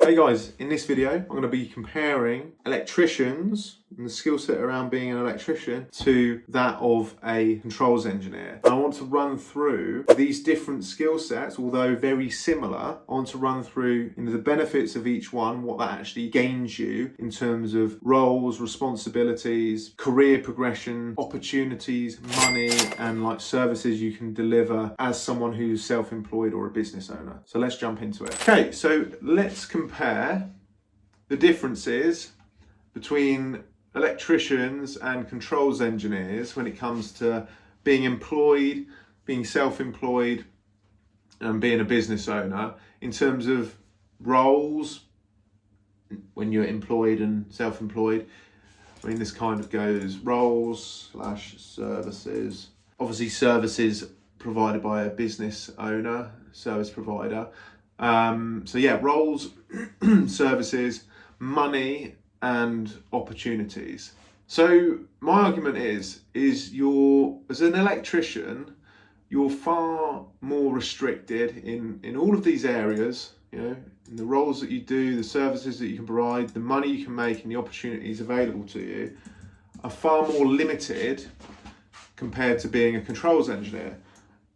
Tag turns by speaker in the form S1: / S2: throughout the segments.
S1: Hey guys, in this video I'm going to be comparing electricians and the skill set around being an electrician to that of a controls engineer. I want to run through these different skill sets, although very similar. I want to run through the benefits of each one, what that actually gains you in terms of roles, responsibilities, career progression, opportunities, money, and like services you can deliver as someone who's self-employed or a business owner. So let's jump into it. Okay, so let's compare the differences between electricians and controls engineers when it comes to being employed, being self-employed, and being a business owner in terms of roles when you're employed and self-employed. I mean, this kind of goes roles / services. Obviously, services provided by a business owner, service provider. So yeah, roles, services, money, and opportunities. So my argument is you're, as an electrician, you're far more restricted in all of these areas, you know, in the roles that you do, the services that you can provide, the money you can make, and the opportunities available to you are far more limited compared to being a controls engineer.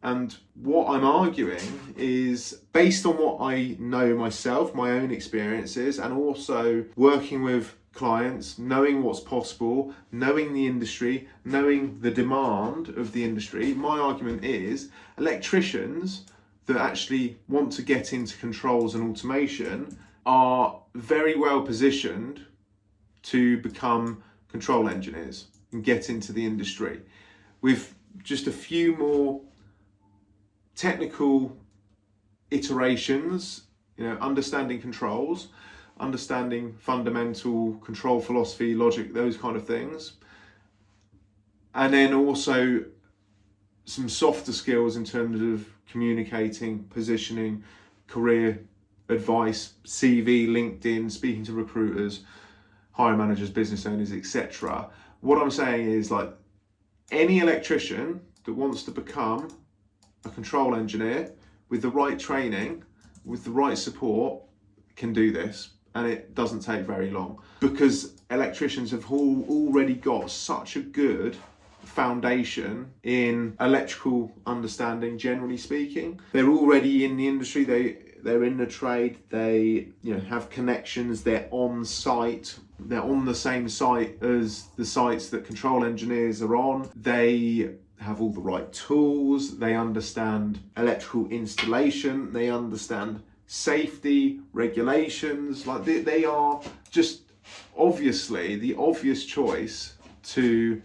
S1: And what I'm arguing is based on what I know myself, my own experiences, and also working with clients, knowing what's possible, knowing the industry, knowing the demand of the industry. My argument is electricians that actually want to get into controls and automation are very well positioned to become control engineers and get into the industry with just a few more technical iterations, you know, understanding controls, understanding fundamental control philosophy, logic, those kind of things. And then also some softer skills in terms of communicating, positioning, career advice, CV, LinkedIn, speaking to recruiters, hiring managers, business owners, etc. What I'm saying is, like, any electrician that wants to become a control engineer with the right training, with the right support, can do this, and it doesn't take very long because electricians have already got such a good foundation in electrical understanding. Generally speaking, they're already in the industry, they're in the trade, they, you know, have connections, they're on site, they're on the same site as the sites that control engineers are on, they have all the right tools, they understand electrical installation, they understand safety regulations. Like they are just obviously the obvious choice to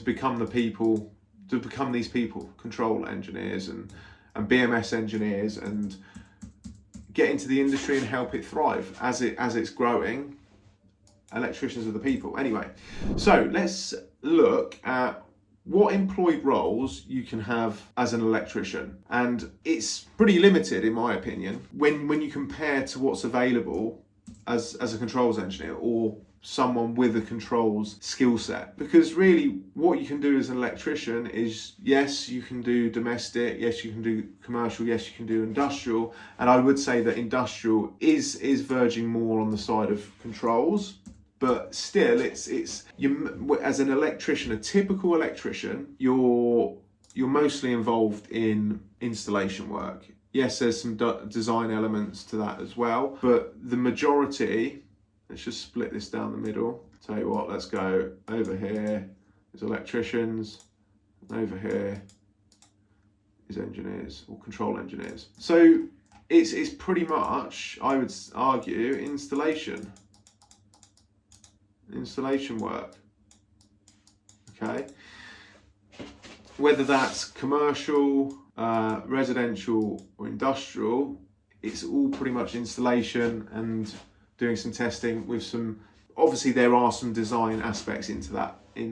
S1: become these people, control engineers and BMS engineers, and get into the industry and help it thrive as it's growing. Electricians are the people. Anyway, so let's look at what employed roles you can have as an electrician, and it's pretty limited in my opinion when you compare to what's available as a controls engineer or someone with a controls skill set. Because really what you can do as an electrician is, yes, you can do domestic, yes, you can do commercial, yes, you can do industrial, and I would say that industrial is verging more on the side of controls. But still, it's you, as an electrician, a typical electrician, you're mostly involved in installation work. Yes, there's some design elements to that as well, but the majority, let's just split this down the middle. Tell you what, let's go over here is electricians, and over here is engineers or control engineers. So it's pretty much, I would argue, installation work. Okay, whether that's commercial, residential, or industrial, it's all pretty much installation and doing some testing with some, obviously there are some design aspects in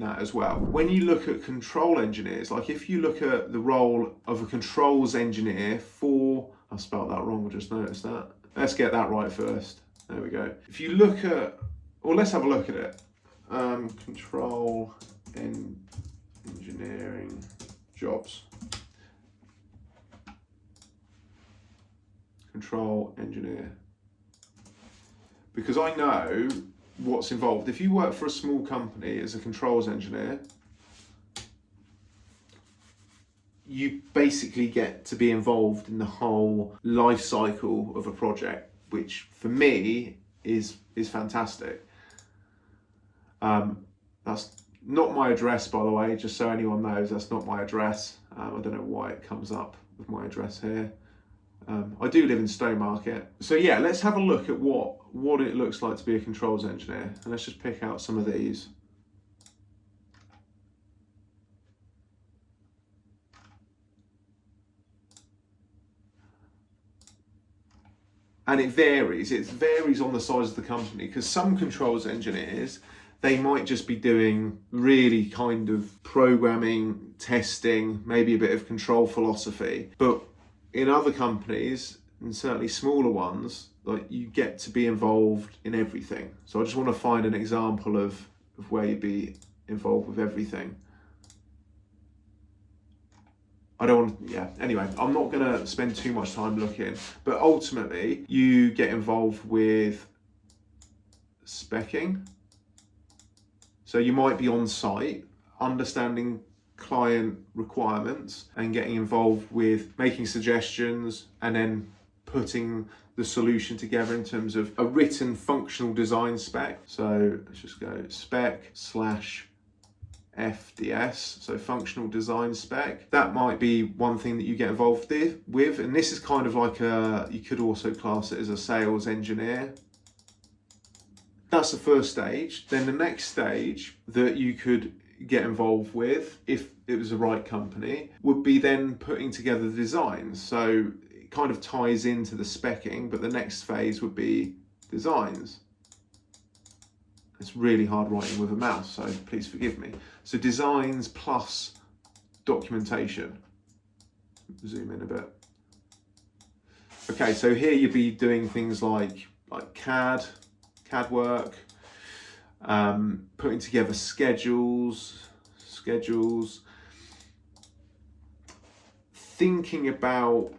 S1: that as well. When you look at control engineers, like if you look at the role of a controls engineer for, I spelled that wrong, I just noticed that. Let's get that right first. There we go. If you look at, or let's have a look at it. Control engineering jobs. control engineer. Because I know what's involved. If you work for a small company as a controls engineer, you basically get to be involved in the whole life cycle of a project, which for me is fantastic. That's not my address, by the way, just so anyone knows, that's not my address. I don't know why it comes up with my address here. I do live in Stowmarket. So yeah, let's have a look at what it looks like to be a controls engineer. And let's just pick out some of these. And it varies on the size of the company, because some controls engineers, they might just be doing really kind of programming, testing, maybe a bit of control philosophy. But in other companies, and certainly smaller ones, like, you get to be involved in everything. So I just want to find an example of where you'd be involved with everything. Anyway, I'm not going to spend too much time looking, but ultimately you get involved with speccing. So you might be on site, understanding client requirements and getting involved with making suggestions and then putting the solution together in terms of a written functional design spec. So let's just go spec/FDS, so functional design spec. That might be one thing that you get involved with, and this is kind of like you could also class it as a sales engineer. That's the first stage. Then the next stage that you could get involved with, if it was the right company, would be then putting together the designs. So it kind of ties into the speccing, but the next phase would be designs. It's really hard writing with a mouse, so please forgive me. So designs plus documentation. Zoom in a bit. Okay, so here you'd be doing things like CAD work, putting together schedules, thinking about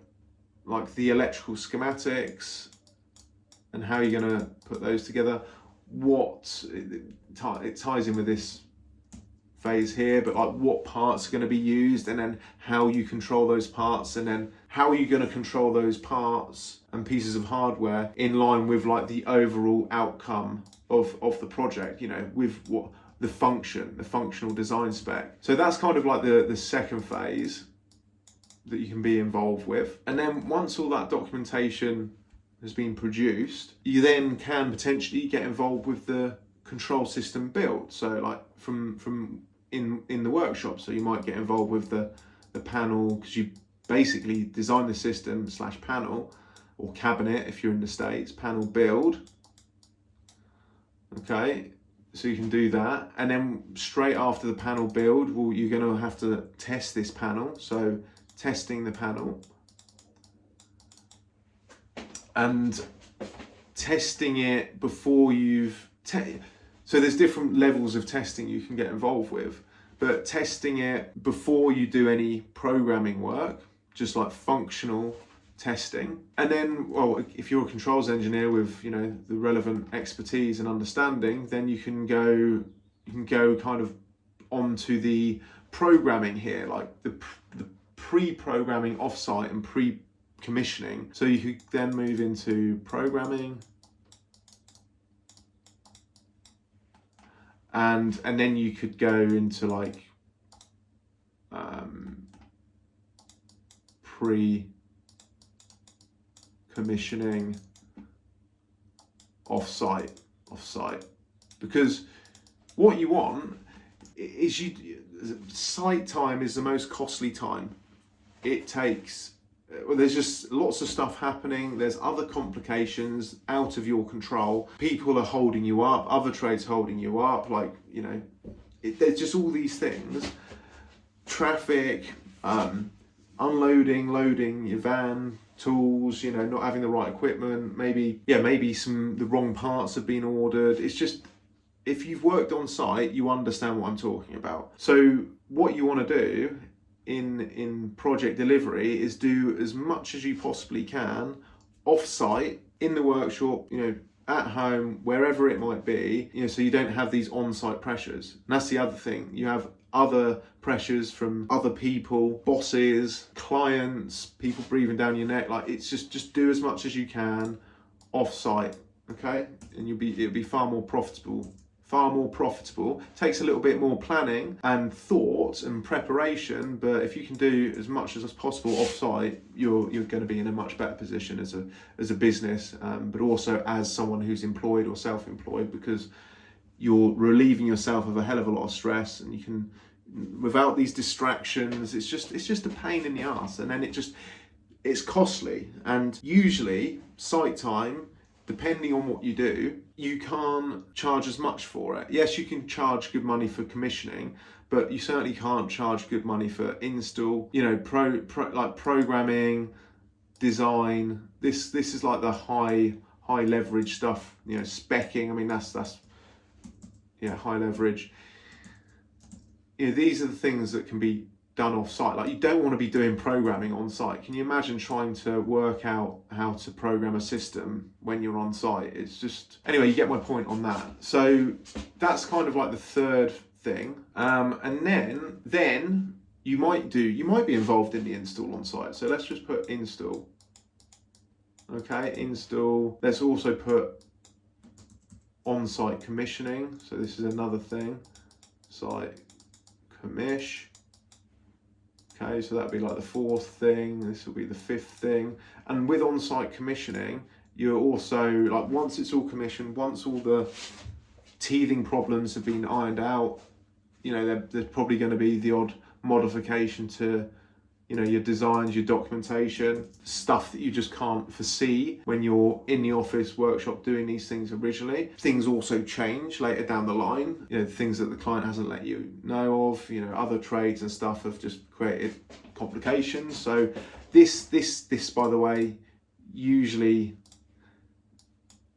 S1: like the electrical schematics and how you're going to put those together. It ties in with this phase here, but like what parts are going to be used, and then how you control those parts, and then how are you going to control those parts and pieces of hardware in line with like the overall outcome of the project, you know, with what the functional design spec. So that's kind of like the second phase that you can be involved with. And then once all that documentation has been produced, you then can potentially get involved with the control system build. So like from in the workshop, so you might get involved with the panel, because you basically design the system / panel, or cabinet if you're in the States, panel build. Okay, so you can do that, and then straight after the panel build, well, you're going to have to test this panel. So testing the panel and testing it before you've so there's different levels of testing you can get involved with, but testing it before you do any programming work, just like functional testing. And then, well, if you're a controls engineer with, you know, the relevant expertise and understanding, then you can go kind of onto the programming here, like the pre-programming offsite and pre-commissioning. So you could then move into programming, and then you could go into like pre-commissioning offsite, because what you want is site time is the most costly time. It takes, well, there's just lots of stuff happening. There's other complications out of your control. People are holding you up, other trades holding you up, like, you know, there's just all these things. Traffic, unloading, loading your van, tools, you know, not having the right equipment, maybe the wrong parts have been ordered. It's just, if you've worked on site, you understand what I'm talking about. So what you want to do in project delivery is do as much as you possibly can off-site, in the workshop, at home, wherever it might be, so you don't have these on-site pressures. And that's the other thing. You have other pressures from other people, bosses, clients, people breathing down your neck. Like, it's just do as much as you can off-site, okay? And it'll be far more profitable. Takes a little bit more planning and thought and preparation, but if you can do as much as possible off-site, you're going to be in a much better position as a business, but also as someone who's employed or self-employed, because you're relieving yourself of a hell of a lot of stress, and you can, without these distractions, it's just a pain in the ass, and then it's costly. And usually site time, depending on what you do, you can't charge as much for it. Yes, you can charge good money for commissioning, but you certainly can't charge good money for install, like programming, design. This is like the high leverage stuff, speccing. I mean, that's high leverage. These are the things that can be done off site. Like, you don't want to be doing programming on site. Can you imagine trying to work out how to program a system when you're on site? It's just, anyway, you get my point on that. So that's kind of like the third thing. And then you might be involved in the install on site. So let's just put install. Okay, install. Let's also put on-site commissioning. So this is another thing. Site commish. Okay, so that'd be like the fourth thing. This will be the fifth thing. And with on-site commissioning, you're also, like, once it's all commissioned, once all the teething problems have been ironed out, there's probably going to be the odd modification to, your designs, your documentation, stuff that you just can't foresee when you're in the office workshop doing these things originally. Things also change later down the line. Things that the client hasn't let you know of. Other trades and stuff have just created complications. So this, by the way, usually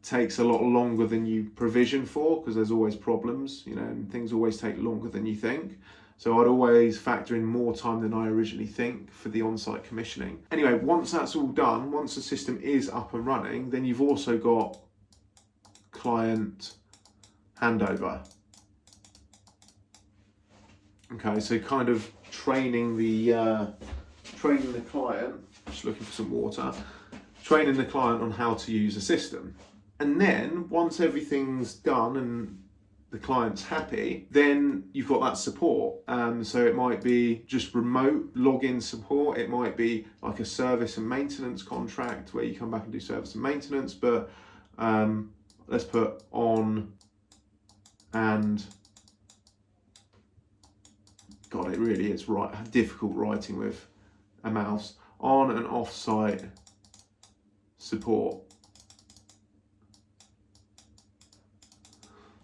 S1: takes a lot longer than you provision for, because there's always problems, and things always take longer than you think. So I'd always factor in more time than I originally think for the on-site commissioning. Anyway, once that's all done, once the system is up and running, then you've also got client handover. Okay, so kind of training the client, just looking for some water, training the client on how to use the system. And then once everything's done and the client's happy, then you've got that support. So it might be just remote login support. It might be like a service and maintenance contract where you come back and do service and maintenance, but let's put on and, God, it really is difficult writing with a mouse. On and off-site support.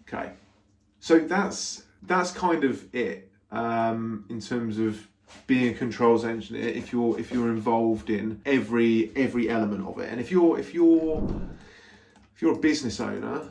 S1: Okay. So that's kind of it in terms of being a controls engineer. If you're involved in every element of it, and if you're a business owner,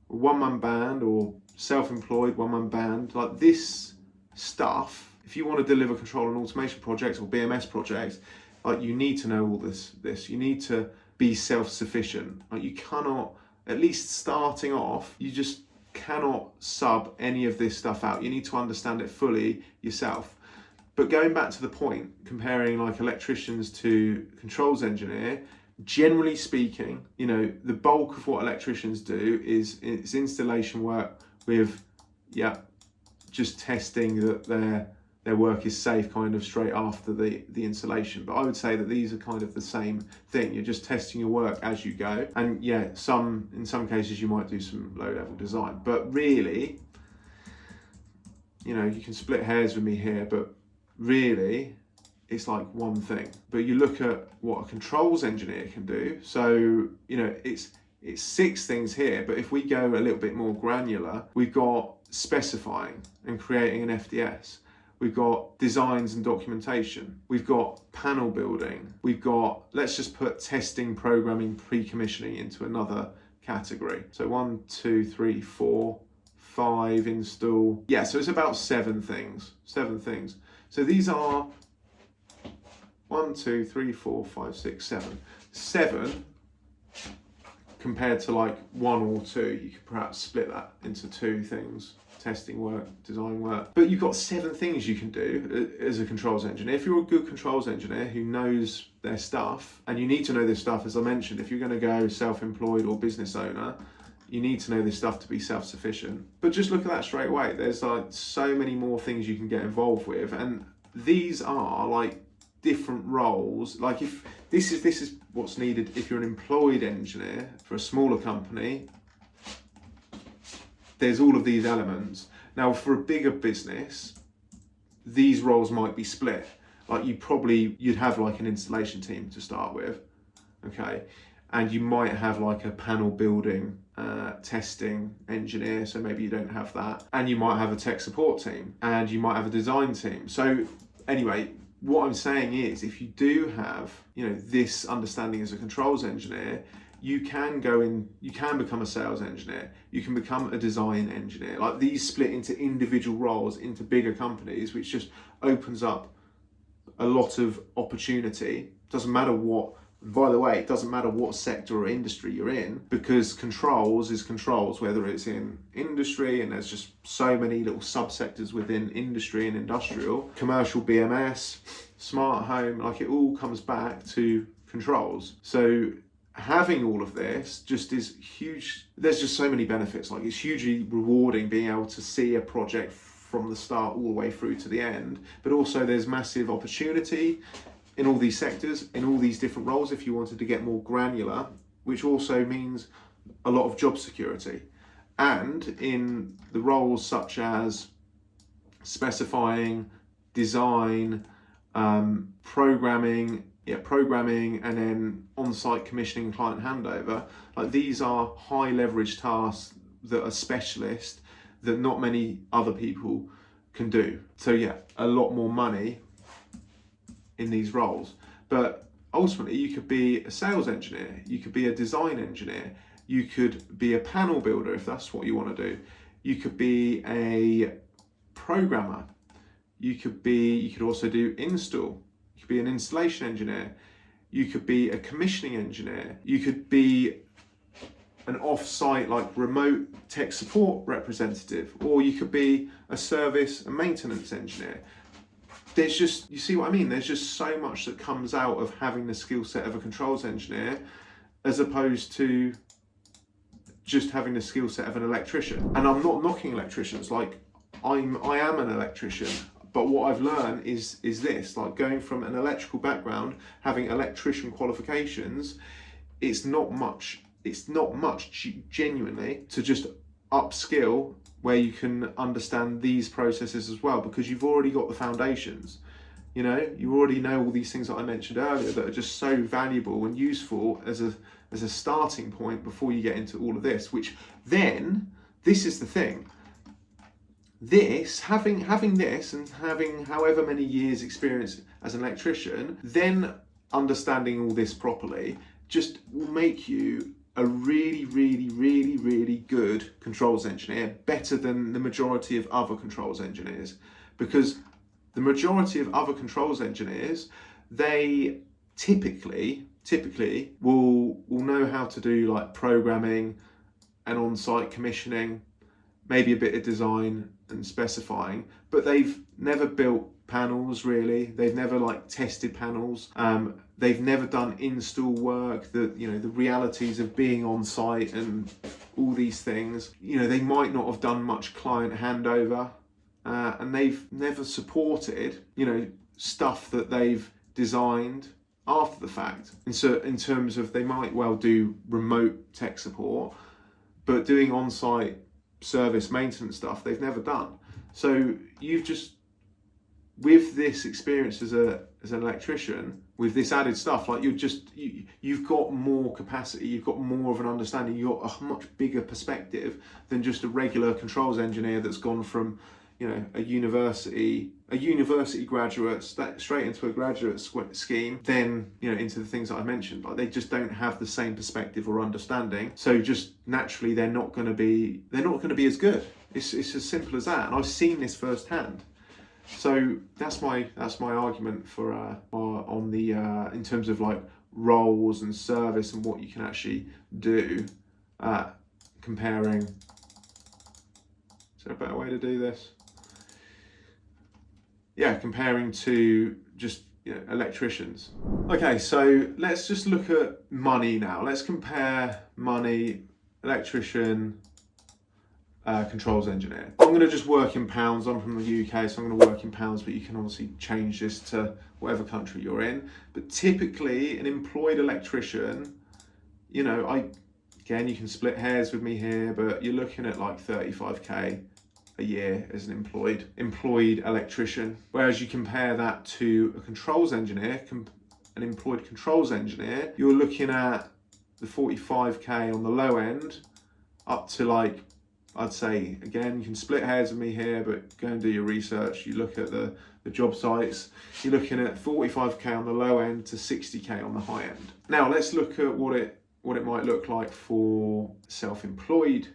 S1: a one-man band, or self-employed one-man band, like this stuff, if you want to deliver control and automation projects or BMS projects, like, you need to know all this. You need to be self-sufficient. Like, you cannot, at least starting off, you just cannot sub any of this stuff out. You need to understand it fully yourself. But going back to the point, comparing like electricians to controls engineer, generally speaking, the bulk of what electricians do is it's installation work with, just testing that their work is safe kind of straight after the installation. But I would say that these are kind of the same thing. You're just testing your work as you go. And in some cases you might do some low level design, but really, you can split hairs with me here, but really it's like one thing. But you look at what a controls engineer can do. So, it's 6 things here, but if we go a little bit more granular, we've got specifying and creating an FDS. We've got designs and documentation. We've got panel building. We've got, let's just put testing, programming, pre-commissioning into another category. So 1, 2, 3, 4, 5 install. Yeah, so it's about 7 things. So these are 1, 2, 3, 4, 5, 6, 7. 7 compared to like one or two. You could perhaps split that into two things: testing work, design work. But you've got 7 things you can do as a controls engineer. If you're a good controls engineer who knows their stuff, and you need to know this stuff, as I mentioned, if you're going to go self-employed or business owner, you need to know this stuff to be self-sufficient. But just look at that straight away. There's like so many more things you can get involved with, and these are like different roles. Like if this is what's needed if you're an employed engineer for a smaller company. There's all of these elements. Now for a bigger business, these roles might be split. Like you'd have like an installation team to start with, okay? And you might have like a panel building testing engineer, so maybe you don't have that. And you might have a tech support team, and you might have a design team. So anyway, what I'm saying is, if you do have, this understanding as a controls engineer, you can become a sales engineer, you can become a design engineer. Like these split into individual roles into bigger companies, which just opens up a lot of opportunity. Doesn't matter what, by the way, it doesn't matter what sector or industry you're in, because controls is controls, whether it's in industry, and there's just so many little subsectors within industry and industrial, commercial BMS, smart home, like it all comes back to controls. So having all of this just is huge. There's just so many benefits. Like it's hugely rewarding being able to see a project from the start all the way through to the end, but also there's massive opportunity in all these sectors, in all these different roles if you wanted to get more granular, which also means a lot of job security. And in the roles such as specifying, design, programming, and then on-site commissioning and client handover, like these are high leverage tasks that are specialist, that not many other people can do. So yeah, a lot more money in these roles. But ultimately you could be a sales engineer, you could be a design engineer, you could be a panel builder if that's what you want to do, you could be a programmer, you could also do install, you could be an installation engineer, you could be a commissioning engineer, you could be an off-site like remote tech support representative, or you could be a service and maintenance engineer. There's just, you see what I mean? There's just so much that comes out of having the skill set of a controls engineer, as opposed to just having the skill set of an electrician. And I'm not knocking electricians, like I am an electrician, but what I've learned is this, like going from an electrical background, having electrician qualifications, it's not much genuinely to just upskill where you can understand these processes as well, because you've already got the foundations. You already know all these things that I mentioned earlier that are just so valuable and useful as a starting point before you get into all of this, which then, this is the thing, having this and having however many years experience as an electrician, then understanding all this properly just will make you a really, really, really, really good controls engineer, better than the majority of other controls engineers. Because the majority of other controls engineers, they typically will know how to do like programming and on-site commissioning, maybe a bit of design and specifying, but they've never built panels really. They've never like tested panels. They've never done install work, the realities of being on site and all these things. They might not have done much client handover, and they've never supported, stuff that they've designed after the fact. And so in terms of, they might well do remote tech support, but doing on-site service maintenance stuff, they've never done. So you've just, with this experience as an electrician, with this added stuff, like you've got more capacity, you've got more of an understanding, you've got a much bigger perspective than just a regular controls engineer that's gone from, a university graduate straight into a graduate scheme, then into the things that I mentioned. Like they just don't have the same perspective or understanding, so just naturally they're not going to be as good. It's as simple as that, and I've seen this firsthand. So that's my argument for on the in terms of like roles and service and what you can actually do, comparing. Is there a better way to do this? Yeah, comparing to just electricians. Okay, so let's just look at money now. Let's compare money, electrician, controls engineer. I'm going to just work in pounds. I'm from the UK, so I'm going to work in pounds, but you can obviously change this to whatever country you're in. But typically, an employed electrician, again, you can split hairs with me here, but you're looking at like 35k a year as an employed electrician. Whereas you compare that to a controls engineer, an employed controls engineer, you're looking at the 45k on the low end, up to like, I'd say, again, you can split hairs with me here, but go and do your research. You look at the job sites, you're looking at 45k on the low end to 60k on the high end. Now let's look at what it might look like for self-employed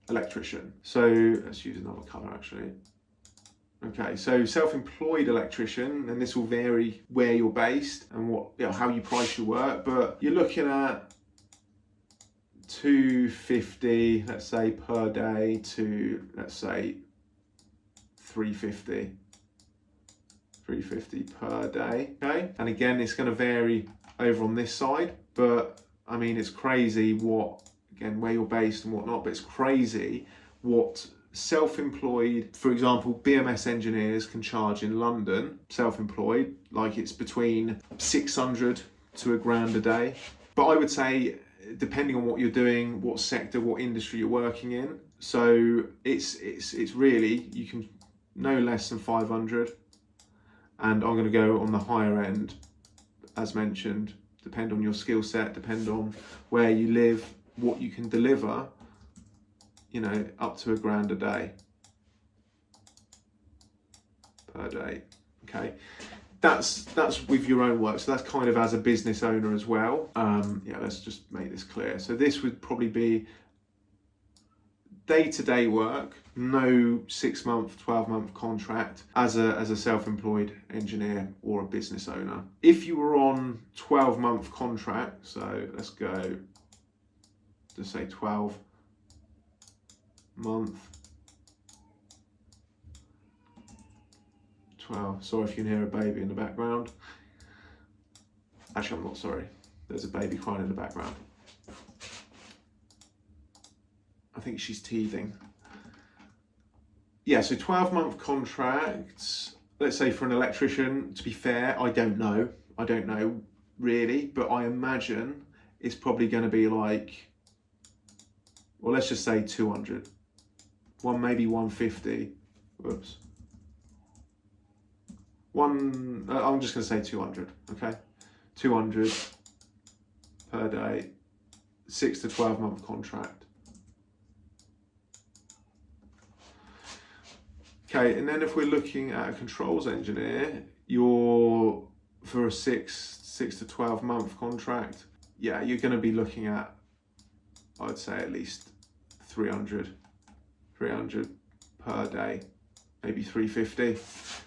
S1: electrician. So let's use another colour actually. Okay, so self-employed electrician, and this will vary where you're based and how you price your work, but you're looking at 250, let's say, per day to, let's say, 350 per day. Okay, and again, it's going to vary over on this side, but I mean, it's crazy where you're based and whatnot, but it's crazy what self-employed, for example, BMS engineers can charge in London, self-employed, like it's between 600 to £1,000 a day. But I would say, depending on what you're doing, what sector, what industry you're working in, so it's really, you can no less than 500, and I'm going to go on the higher end, as mentioned, depend on your skill set, depend on where you live, what you can deliver, up to £1,000 a day per day. Okay, that's with your own work, so that's kind of as a business owner as well. Let's just make this clear. So this would probably be day-to-day work, no 6-month, 12-month contract as a self-employed engineer or a business owner. If you were on 12-month contract, so let's go to say 12 month, 12, sorry if you can hear a baby in the background. Actually, I'm not sorry. There's a baby crying in the background. I think she's teething. Yeah, so 12-month contracts, let's say for an electrician, to be fair, I don't know really, but I imagine it's probably going to be like, well, let's just say 200. Maybe 150. Whoops. I'm just going to say 200, okay? 200 per day, 6 to 12 month contract. Okay, and then if we're looking at a controls engineer, you're for a 6 to 12 month contract, yeah, you're going to be looking at, I'd say at least 300 per day, maybe 350.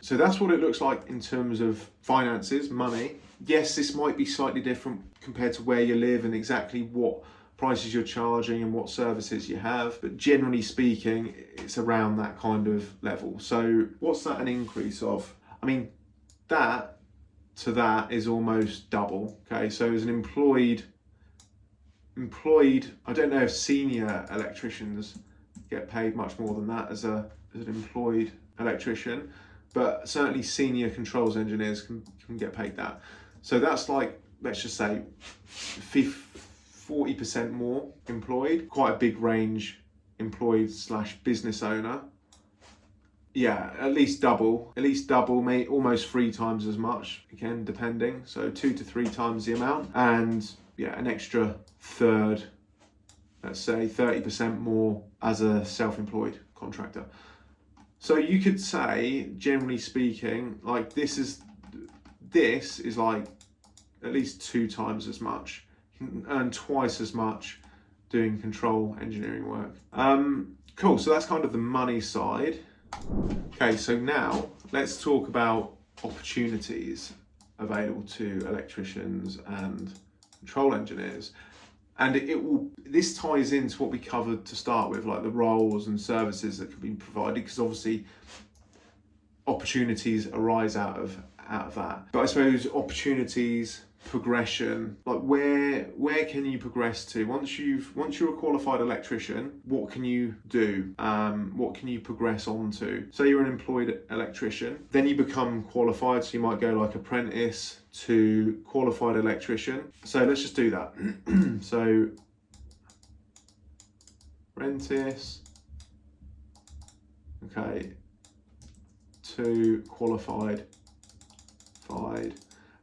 S1: So that's what it looks like in terms of finances, money. Yes, this might be slightly different compared to where you live and exactly what prices you're charging and what services you have, but generally speaking, it's around that kind of level. So what's that an increase of? I mean, that to that is almost double. Okay, so as an employed, I don't know if senior electricians get paid much more than that as an employed electrician, but certainly senior controls engineers can get paid that. So that's like, let's just say 40% more employed, quite a big range, employed / business owner. Yeah, at least double, maybe almost 3 times as much, again, depending. So 2 to 3 times the amount, and yeah, an extra third, let's say 30% more as a self-employed contractor. So you could say, generally speaking, like this is like at least 2 times as much. You can earn twice as much doing control engineering work. Cool, so that's kind of the money side. Okay, so now let's talk about opportunities. available to electricians and control engineers. And this ties into what we covered to start with, like the roles and services that can be provided, because obviously opportunities arise out of that. But I suppose opportunities, progression, like where can you progress to once you're a qualified electrician? What can you do? What can you progress on to? So you're an employed electrician, then you become qualified, so you might go like apprentice to qualified electrician. So let's just do that. So apprentice, okay, to qualified,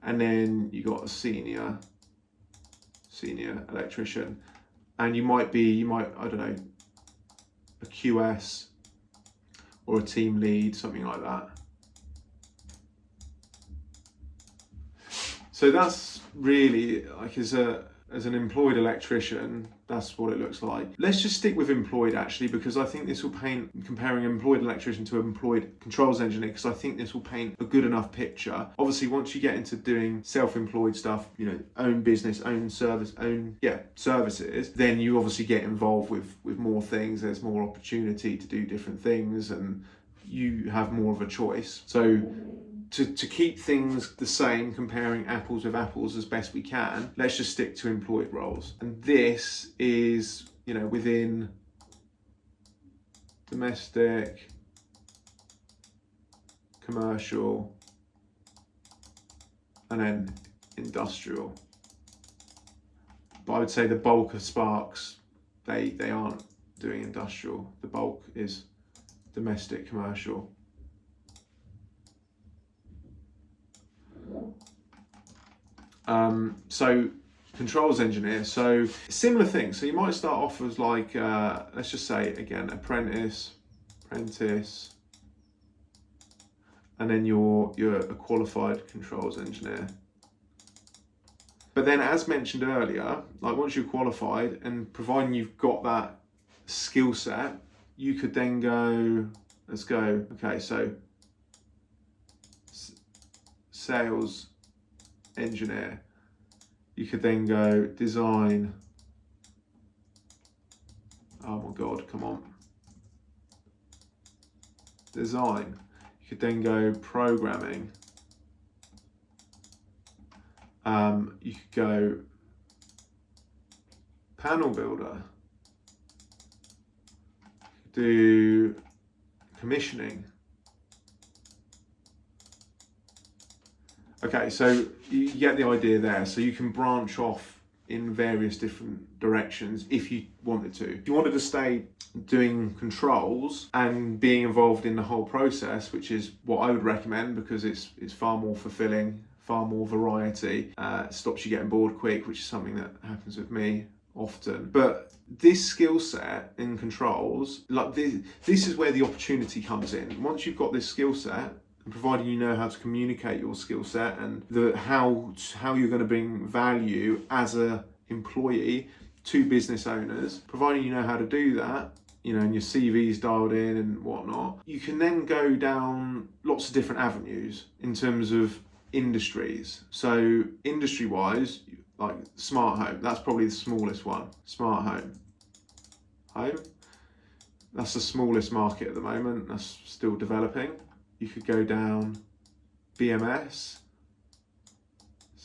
S1: and then you got a senior electrician, and you might I don't know, a QS or a team lead, something like that. So that's really like as an employed electrician, that's what it looks like. Let's just stick with employed actually, because I think this will paint, comparing an employed electrician to an employed controls engineer, because I think this will paint a good enough picture. Obviously, once you get into doing self-employed stuff, you know, own business, own service, services, then you obviously get involved with more things. There's more opportunity to do different things, and you have more of a choice. So to keep things the same, comparing apples with apples as best we can, let's just stick to employed roles. And this is, you know, within domestic, commercial, and then industrial. But I would say the bulk of Sparks, they aren't doing industrial. The bulk is domestic, commercial. So controls engineer, so similar thing. So you might start off as like, let's just say again, apprentice, and then you're a qualified controls engineer. But then, as mentioned earlier, like once you're qualified, and providing you've got that skill set, you could then go, let's go, okay, so sales engineer. You could then go design. Oh my God, come on. Design. You could then go programming. You could go panel builder. Do commissioning. Okay, so you get the idea there. So you can branch off in various different directions if you wanted to. If you wanted to stay doing controls and being involved in the whole process, which is what I would recommend, because it's far more fulfilling, far more variety, stops you getting bored quick, which is something that happens with me often. But this skill set in controls, like this is where the opportunity comes in. Once you've got this skill set, and providing you know how to communicate your skill set and how you're going to bring value as a employee to business owners, providing you know how to do that, you know, and your CV's dialed in and whatnot, you can then go down lots of different avenues in terms of industries. So industry-wise, like smart home, that's probably the smallest one. Smart home, that's the smallest market at the moment. That's still developing. You could go down BMS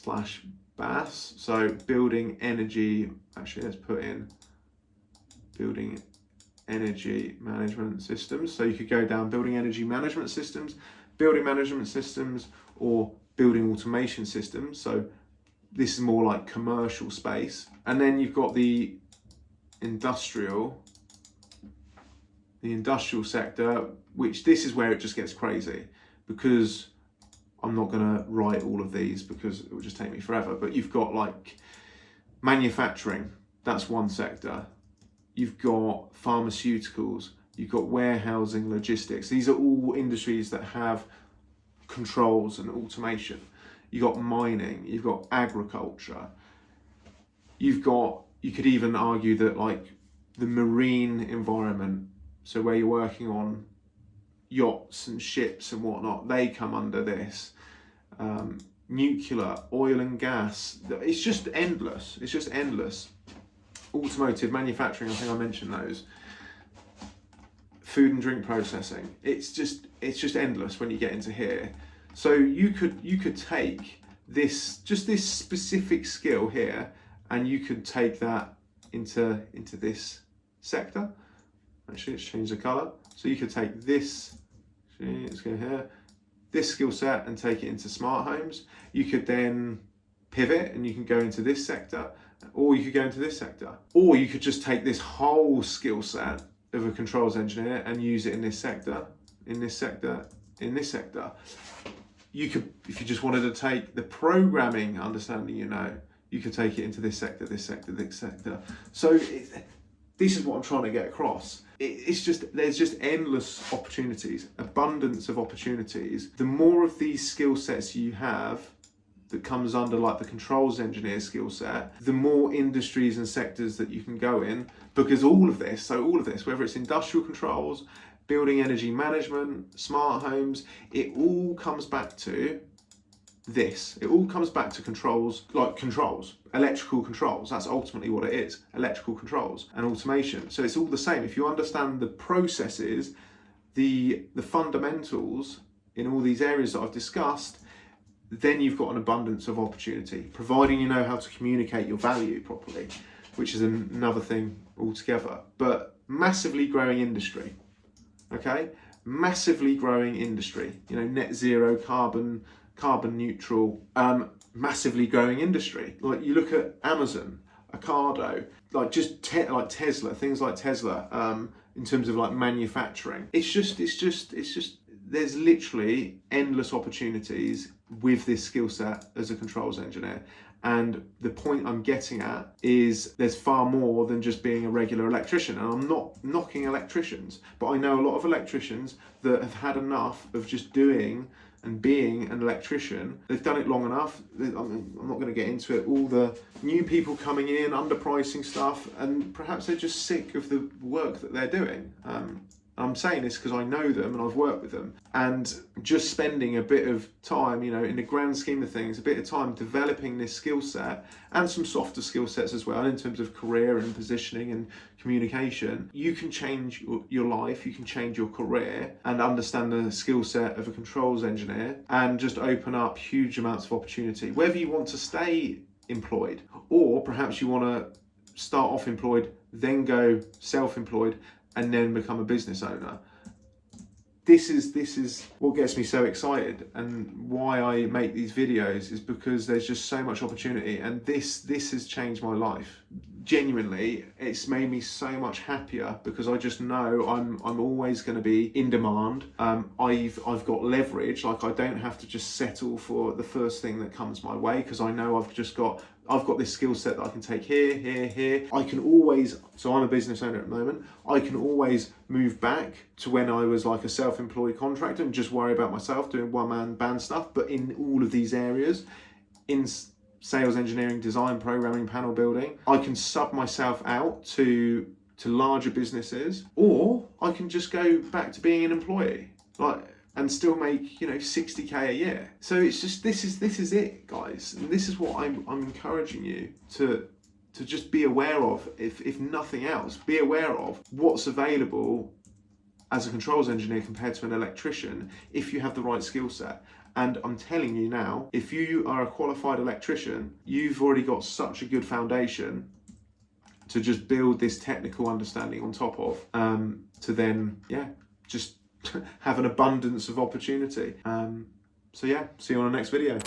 S1: / BAS, so building energy, actually let's put in building energy management systems. So you could go down building energy management systems, or building automation systems. So this is more like commercial space. And then you've got the industrial sector, which this is where it just gets crazy, because I'm not going to write all of these because it would just take me forever. But you've got like manufacturing, that's one sector. You've got pharmaceuticals, you've got warehousing, logistics. These are all industries that have controls and automation. You've got mining, you've got agriculture. You could even argue that like the marine environment, so where you're working on yachts and ships and whatnot, they come under this. nuclear, oil and gas. It's just endless. It's just endless. Automotive, manufacturing, I think I mentioned those. Food and drink processing. It's just endless when you get into here. So you could take this specific skill here, and you could take that into this sector. Actually, let's change the color. So you could take this, let's go here, this skill set and take it into smart homes. You could then pivot and you can go into this sector, or you could go into this sector, or you could just take this whole skill set of a controls engineer and use it in this sector, in this sector, in this sector. You could, if you just wanted to take the programming understanding, you could take it into this sector, this sector, this sector. So this is what I'm trying to get across. There's just endless opportunities, abundance of opportunities. The more of these skill sets you have that comes under like the controls engineer skill set, the more industries and sectors that you can go in, because all of this, whether it's industrial controls, building energy management, smart homes, it all comes back to this. It all comes back to controls, like controls, electrical controls. That's ultimately what it is, electrical controls and automation. So it's all the same. If you understand the processes, the fundamentals in all these areas that I've discussed, then you've got an abundance of opportunity, providing you know how to communicate your value properly, which is another thing altogether. But massively growing industry, okay? Massively growing industry, net zero, carbon neutral, massively growing industry. Like you look at Amazon, Ocado, like like Tesla, things like Tesla, in terms of like manufacturing. It's just, there's literally endless opportunities with this skill set as a controls engineer. And the point I'm getting at is there's far more than just being a regular electrician. And I'm not knocking electricians, but I know a lot of electricians that have had enough of just doing and being an electrician. They've done it long enough. I'm not going to get into it. All the new people coming in, underpricing stuff, and perhaps they're just sick of the work that they're doing. I'm saying this because I know them and I've worked with them, and just spending a bit of time, in the grand scheme of things, a bit of time developing this skill set and some softer skill sets as well in terms of career and positioning and communication. You can change your life, you can change your career and understand the skill set of a controls engineer and just open up huge amounts of opportunity, whether you want to stay employed or perhaps you want to start off employed, then go self-employed, and then become a business owner. This is what gets me so excited, and why I make these videos is because there's just so much opportunity, and this has changed my life. Genuinely, it's made me so much happier because I just know I'm always going to be in demand. I've got leverage. Like I don't have to just settle for the first thing that comes my way, because I know I've got this skill set that I can take here. I can always, so I'm a business owner at the moment, I can always move back to when I was like a self-employed contractor and just worry about myself doing one-man band stuff. But in all of these areas, in sales engineering, design, programming, panel building, I can sub myself out to larger businesses, or I can just go back to being an employee. And still make 60k a year. So it's just this is it, guys, and this is what I'm encouraging you to just be aware of. If nothing else, be aware of what's available as a controls engineer compared to an electrician if you have the right skill set. And I'm telling you now, if you are a qualified electrician, you've already got such a good foundation to just build this technical understanding on top of, to then just have an abundance of opportunity. So yeah, see you on the next video.